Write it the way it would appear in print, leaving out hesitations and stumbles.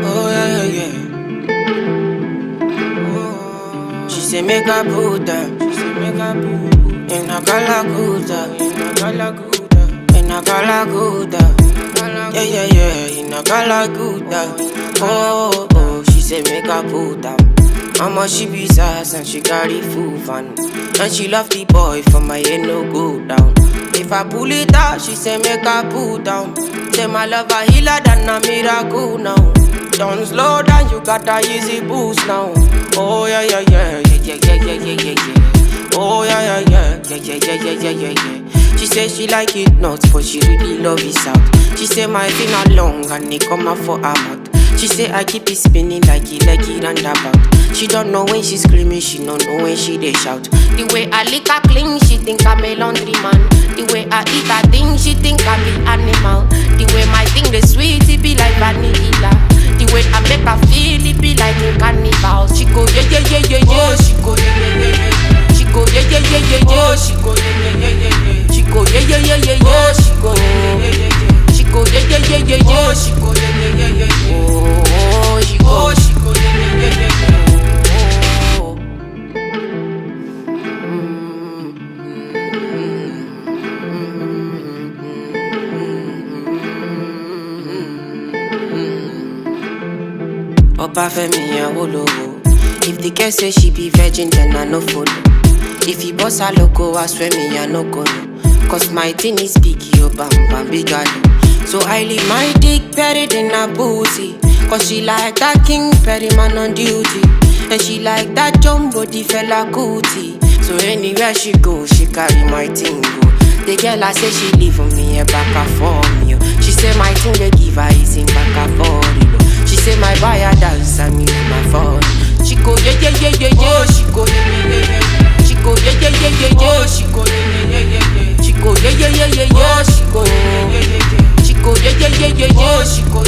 Oh yeah, yeah, yeah. She say make her put that. She say make her put in a Galaguda, in a Galaguda, in a Galaguda. Yeah, yeah, yeah, in a Galaguda. Oh, oh, she say make her put that. Mama she be sass and she carry full fun. And she love the boy for my head no go down. If I pull it out, she say make her pull down. Say my love a healer than a miracle now. Don't slow down, you got a easy boost now. Oh yeah, yeah, yeah, yeah, yeah, yeah, yeah, yeah, yeah. Oh yeah, yeah, yeah, yeah, yeah, yeah, yeah, yeah, yeah, yeah. She say she like it nuts, but she really love it out. She say my finger long and it come out for her mouth. She say I keep it spinning like it roundabout. She don't know when she screaming, she don't know when she they shout. The way I lick her clean, she think I'm a laundry man. The way I eat her thing, she think I'm the animal. The way my thing the sweet, it be like vanilla. The way I make her feel, it be like in carnival. She go yeah yeah yeah yeah yeah. She go yeah yeah yeah yeah. She go yeah yeah yeah yeah yeah. She go yeah yeah yeah yeah yeah. She go yeah yeah yeah yeah yeah. She go yeah yeah yeah yeah yeah. She go yeah yeah yeah yeah yeah. She go yeah yeah yeah yeah yeah. Oh, she go yeah yeah yeah yeah yeah. Oba Femi Awolowo. If the girl say she be virgin, then I no follow. If he boss her loco, I swear me I no go no. Cause my thing is big, yo bam bam big galo. So I leave my dick buried in her booty. Cause she like that King Perry man on duty. And she like that jumbo the fella cootie. So anywhere she go, she carry my thing go. The girl I say she leave for me a back and for me. She say my thing they give her is in back and for me. She say my buyer dance and me my phone. She go yeah yeah yeah yeah yeah. She go yeah yeah yeah yeah. She go yeah yeah yeah yeah yeah. She go yeah yeah yeah yeah yeah. She go yeah yeah yeah yeah yeah. She go yeah yeah yeah yeah. She go yeah yeah yeah yeah yeah. She go